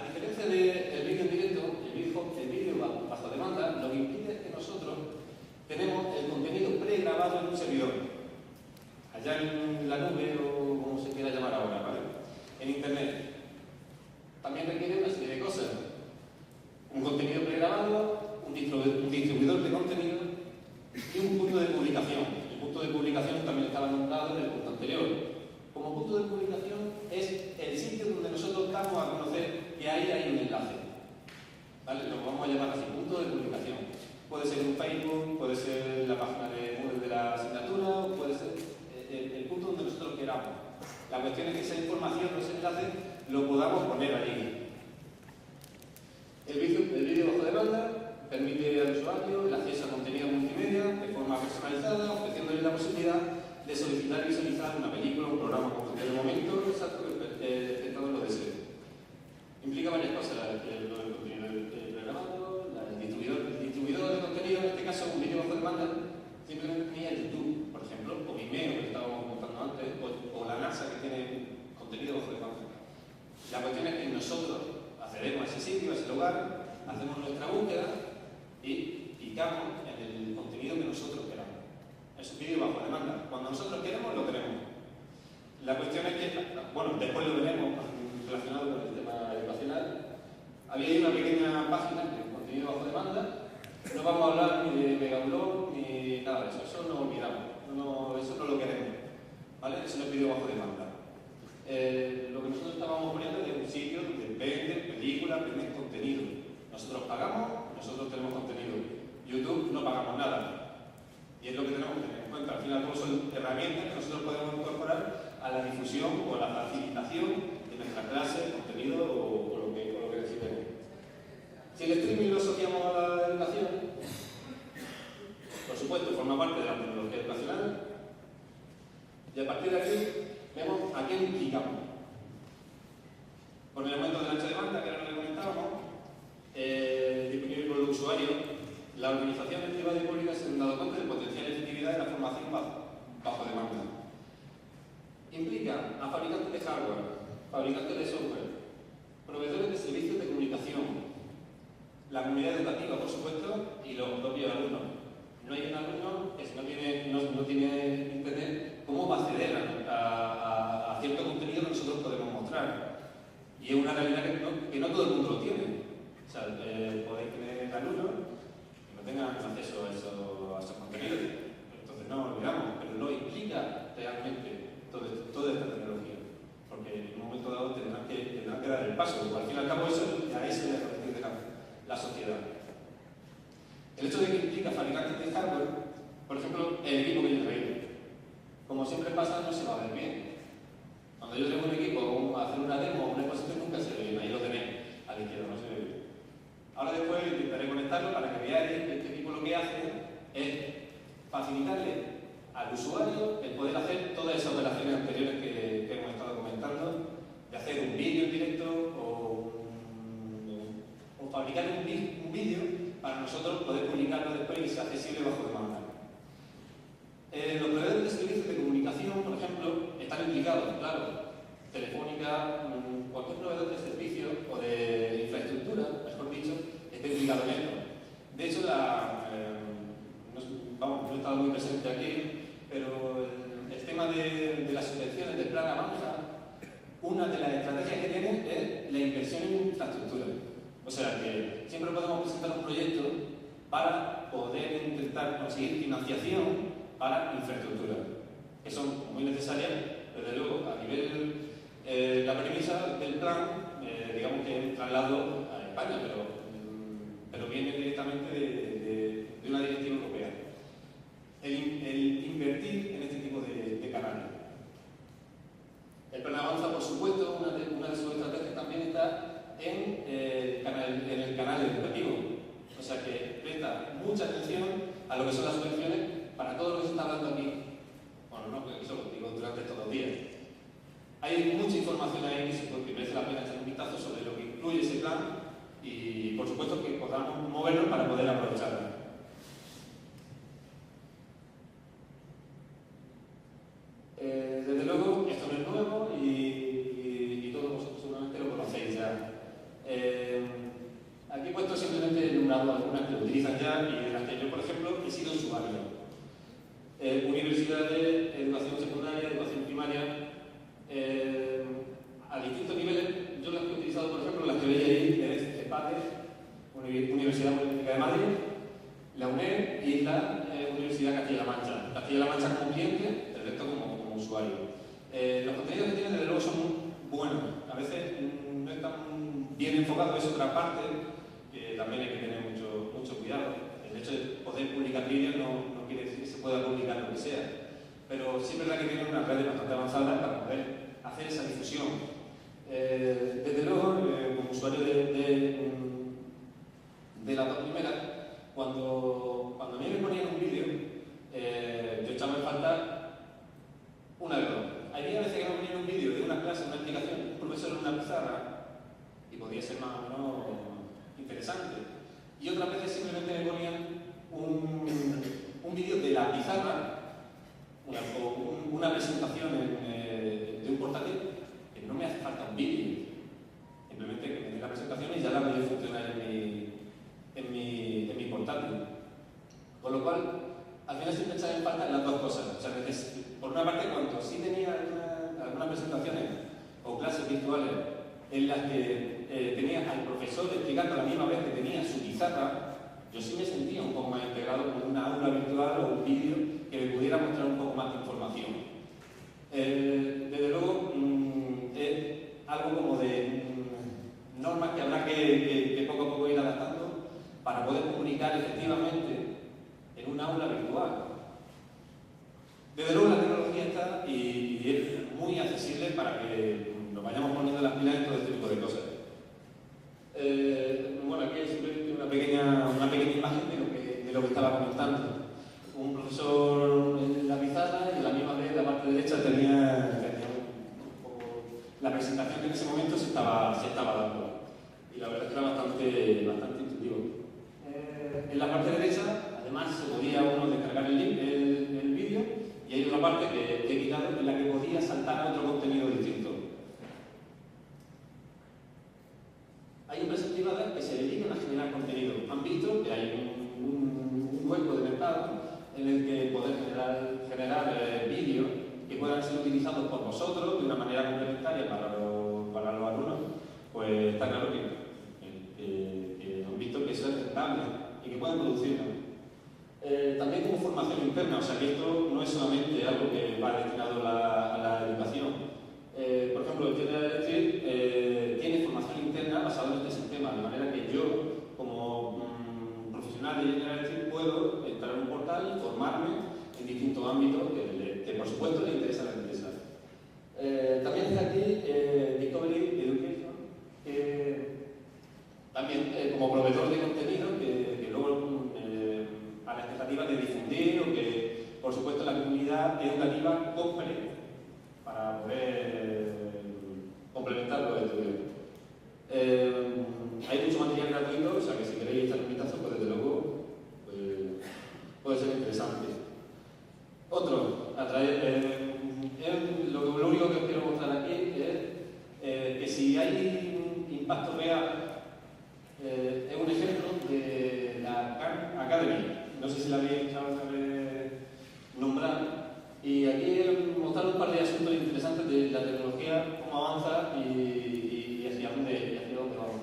A diferencia del vídeo en directo, el vídeo bajo demanda, lo que impide es que nosotros tenemos el contenido pregrabado en un servidor, allá en la nube o como se quiera llamar ahora, ¿vale? En Internet. También requiere una serie de cosas. Un contenido pregrabado, un distribuidor de contenido y un punto de publicación. El punto de publicación también estaba nombrado en el punto anterior. Como punto de publicación es el sitio donde nosotros damos a conocer que ahí hay un enlace. ¿Vale? Lo vamos a llamar así, punto de publicación. Puede ser un Facebook, puede ser la página de la asignatura, puede ser el punto donde nosotros queramos. La cuestión es que esa información, ese enlace, lo podamos poner allí. El vídeo bajo demanda permite al usuario el acceso a contenido multimedia de forma personalizada, ofreciéndole la posibilidad de solicitar y visualizar una película, un programa con cualquier momento exacto que el lo desee. Implica varias cosas, lo del contenido programado, el distribuidor de contenido, en este caso un vídeo bajo demanda, simplemente tenía YouTube, por ejemplo, o Vimeo, que estábamos contando antes, o la NASA, que tiene contenido bajo demanda. La cuestión es que nosotros accedemos a ese sitio, a ese lugar, hacemos nuestra búsqueda y picamos en el contenido que nosotros queramos. Es un vídeo bajo demanda. Cuando nosotros queremos, lo queremos. La cuestión es que, bueno, después lo veremos relacionado con el tema educacional. Había ahí una pequeña página de contenido bajo demanda. No vamos a hablar ni de megablog ni nada de eso. Eso no olvidamos. Eso no lo queremos. ¿Vale? Eso no es vídeo bajo demanda. Lo que nosotros estábamos poniendo es un sitio donde venden películas, venden contenido. Nosotros pagamos, nosotros tenemos contenido. YouTube no pagamos nada. Y es lo que tenemos que tener en cuenta. Al final, todos son herramientas que nosotros podemos incorporar a la difusión o a la facilitación de nuestra clase, contenido o lo que necesitemos. Si el streaming lo asociamos a la educación, por supuesto, forma parte de la tecnología educacional. Y a partir de aquí, vemos a qué implicamos. Con el aumento del ancho de banda, que ahora lo comentábamos, disponible por el usuario, las organizaciones privadas y públicas se han dado cuenta del potencial de efectividad de la formación bajo demanda. Implica a fabricantes de hardware, fabricantes de software, proveedores de servicios de comunicación, la comunidad educativa, por supuesto, y los propios alumnos. No hay un alumno que si no tiene internet, ¿cómo va a acceder a cierto contenido que nosotros podemos mostrar? Y es una realidad que no todo el mundo lo tiene. O sea, podéis tener alumnos que no tengan acceso a esos contenidos. Entonces no lo olvidamos, pero lo implica realmente toda esta tecnología. Porque en un momento dado tendrán que dar el paso. Al fin y al cabo eso ya es la sociedad. El hecho de que implica fabricantes de hardware, por ejemplo, el equipo que yo traigo. Como siempre pasa, no se va a ver bien. Cuando yo tengo un equipo a hacer una demo o una exposición, nunca se ve bien. Ahí lo tenéis, a la izquierda, no se ve bien. Ahora después intentaré conectarlo para que veáis que este equipo lo que hace es facilitarle al usuario el poder hacer todas esas operaciones anteriores que hemos estado comentando, de hacer un vídeo en directo o fabricar un vídeo para nosotros poder publicarlo después y que sea accesible bajo demanda. Los proveedores de servicios de comunicación, por ejemplo, están implicados, claro. Telefónica, cualquier proveedor de servicios o de infraestructura, mejor dicho, está implicado en esto. De hecho, no he estado muy presente aquí, pero el tema de las subvenciones del Plan Avanza, una de las estrategias que tiene es la inversión en infraestructura. O sea que siempre podemos presentar un proyecto para poder intentar conseguir financiación para infraestructura, que son muy necesarias, desde luego, a nivel la premisa del plan, digamos que es traslado a España, pero viene directamente de una directiva europea. El invertir en este tipo de canales. El plan Avanza, por supuesto, una de sus estrategias también está en el canal educativo. O sea que presta mucha atención a lo que son las subvenciones para todo lo que se está hablando aquí. Bueno, no, porque eso lo digo durante estos 2 días. Hay mucha información ahí que merece la pena echar un vistazo sobre lo que incluye ese plan y, por supuesto, que podamos movernos para poder aprovecharlo. Desde luego, esto no es nuevo y todos vosotros seguramente lo conocéis ya. Universidad Politécnica de Madrid, la UNED y la Universidad Castilla-La Mancha. Castilla-La Mancha como cliente, el resto como usuario. Los contenidos que tienen, desde luego, son buenos. A veces no están bien enfocados, es otra parte que también hay que tener mucho cuidado. El hecho de poder publicar vídeos no quiere decir que se pueda publicar lo que sea, pero sí es verdad que tienen unas redes bastante avanzadas para poder hacer esa difusión. Desde luego, como usuario de las dos primeras, cuando a mí me ponían un vídeo, yo echaba en falta una de dos. Había veces que me ponían un vídeo de una clase, una explicación, un profesor en una pizarra, y podía ser más o menos interesante. Y otras veces simplemente me ponían un vídeo de la pizarra, una presentación de un portátil, que no me hace falta un vídeo. Simplemente que me dé la presentación y ya la voy a funcionar en mi portátil. Con lo cual, al final siempre echaba en falta las dos cosas. O sea, por una parte, cuando sí tenía algunas presentaciones o clases virtuales en las que tenía al profesor explicando a la misma vez que tenía su pizarra, yo sí me sentía un poco más integrado con una aula virtual o un vídeo que me pudiera mostrar un poco más de información. Desde luego, es algo como de normas que habrá que poco a poco ir adaptando para poder comunicar efectivamente en una aula virtual. Desde luego, la tecnología está y es muy accesible para que nos vayamos poniendo las pilas en todo este tipo de cosas. Bueno, aquí hay simplemente una pequeña imagen de lo que estaba comentando. Un profesor en la pizarra y a la misma vez la parte derecha tenía un poco la presentación que en ese momento se estaba dando. Y la verdad es que era bastante intuitivo. En la parte derecha, además, se podía uno descargar el vídeo, y hay otra parte que he quitado en la que podía saltar a otro contenido distinto. Hay empresas privadas que se dedican a generar contenido. Han visto que hay un hueco de mercado en el que poder generar vídeos que puedan ser utilizados por vosotros de una manera complementaria para los alumnos. Pues está claro que han visto que eso es rentable y que pueden producirlo. También como formación interna, o sea que esto no es solamente algo que va destinado a la educación. Por ejemplo, el General Electric tiene formación interna basada en este sistema, de manera que yo, como profesional de General Electric, puedo entrar en un portal y formarme en distintos ámbitos que por supuesto le interesa a la empresa. También está aquí Discovery Education, también como proveedor de contenido que luego a la expectativa de difundir o que por supuesto la comunidad educativa compre para poder complementar los estudios. Hay mucho material gratuito, o sea que si queréis echar un vistazo, pues desde luego puede ser interesante. Otro, lo único que os quiero mostrar aquí es que si hay impacto real, es un ejemplo de la Khan Academy. No sé si la habéis escuchado nombrar. Y aquí mostrar un par de asuntos interesantes de la tecnología, cómo avanza y hacia dónde vamos.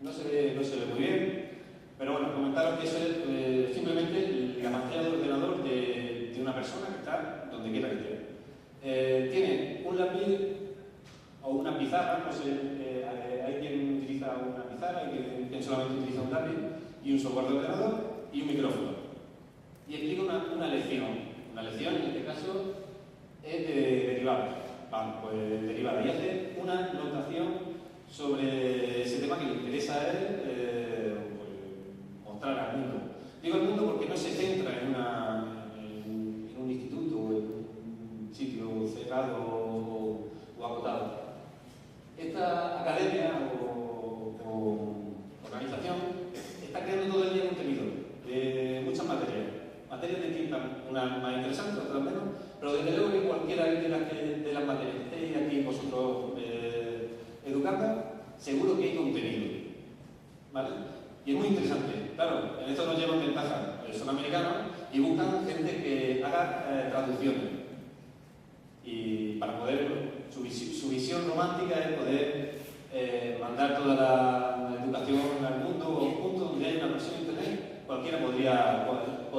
No se ve muy bien, pero bueno, comentaros que eso es simplemente la pantalla de ordenador de una persona que está donde quiera que esté. Tiene un lápiz o una pizarra, no sé, hay quien utiliza una pizarra, hay quien solamente utiliza un lápiz, y un software de ordenador y un micrófono. Y explica una lección. Una lección, en este caso, es de derivadas. Vamos, pues derivada. Y hace una notación sobre ese tema que le interesa a él pues, mostrar al mundo. Digo al mundo porque no se centra en un instituto o en un sitio cerrado o acotado. Esta academia o organización está creando todo el día contenido de muchas materias de distintas, unas más interesantes, otras menos, pero desde luego que cualquiera de las materias que estéis aquí vosotros educando, seguro que hay contenido, ¿vale? Y es muy interesante. Claro, en esto nos llevan ventaja. Son americanos y buscan gente que haga traducciones. Y para poder, su visión romántica es poder mandar toda la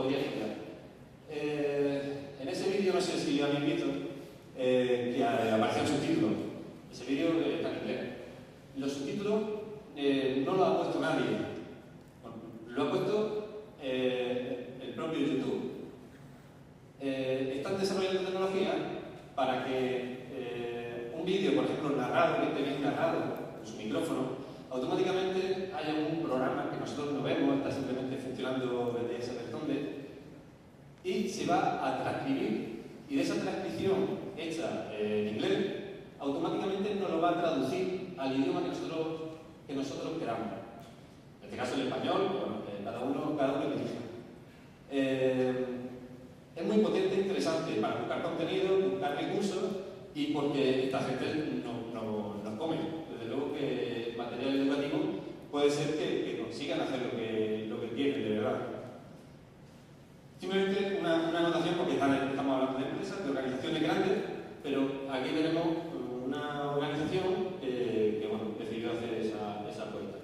podría explicar. En ese vídeo, no sé si habéis visto, que aparecían subtítulos. Ese vídeo está en inglés. Los subtítulos no los ha puesto nadie. Bueno, lo ha puesto el propio YouTube. Están desarrollando tecnología para que un vídeo, por ejemplo, narrado, que esté bien narrado con su micrófono, automáticamente haya un programa que nosotros no vemos, está simplemente funcionando desde ese responde, y se va a transcribir. Y de esa transcripción hecha en inglés, automáticamente nos lo va a traducir al idioma que nosotros queramos. En este caso el español, bueno, cada uno que elija. Es muy potente e interesante para buscar contenido, buscar recursos y porque esta gente nos come. Desde luego que el material educativo puede ser que consigan hacer lo que quieren, de verdad. Simplemente una anotación porque estamos hablando de empresas, de organizaciones grandes, pero aquí tenemos una organización que bueno, decidió hacer esa apuesta.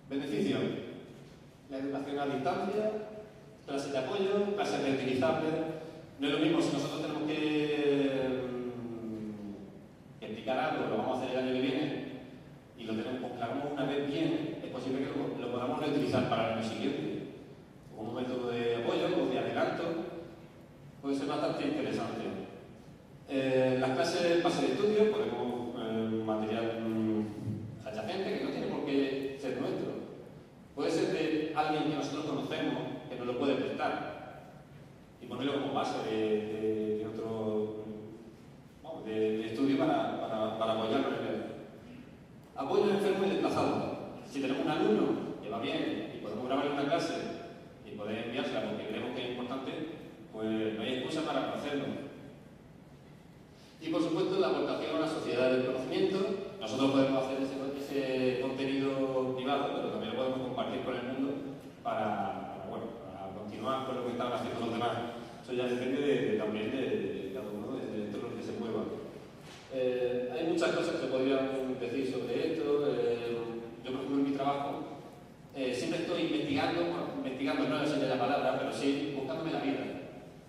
Beneficios. La educación a distancia, clases de apoyo, clases reutilizables. No es lo mismo si nosotros tenemos que explicar algo, lo vamos a hacer el año que viene, y lo hagamos una vez bien, es posible que lo podamos reutilizar para el año siguiente. Como un método de apoyo o de adelanto, puede ser bastante interesante. Las clases base de estudio, podemos material adyacente que no tiene por qué ser nuestro. Puede ser de alguien que nosotros conocemos, que nos lo puede prestar, y ponerlo como base de otro de estudio para apoyarnos en él. Apoyo enfermo y desplazado. Si tenemos un alumno que va bien y podemos grabarle una clase y poder enviársela porque creemos que es importante, pues no hay excusa para no hacerlo. Y por supuesto la aportación a la sociedad del conocimiento. Nosotros podemos hacer ese contenido privado, pero también lo podemos compartir con el mundo para continuar con lo que están haciendo los demás. Eso ya depende también de cada uno, del entorno en el que se mueva. Hay muchas cosas que podrían decir sobre esto. Yo, por ejemplo, en mi trabajo siempre estoy investigando no es la palabra, pero sí buscándome la vida.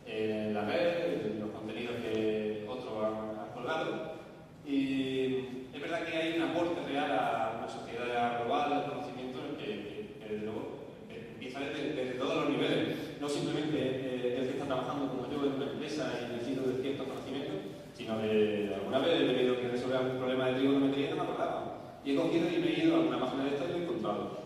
En la red, en los contenidos que otros han colgado. Y es verdad que hay un aporte real a una sociedad global del conocimiento que desde luego empieza desde todos los niveles, no simplemente el que está trabajando como yo en una empresa y necesito de ciertos conocimientos, sino de alguna vez he tenido que resolver algún problema de trigonometría y no me acordaba. Y he cogido y me he ido a alguna página de esta y lo he encontrado.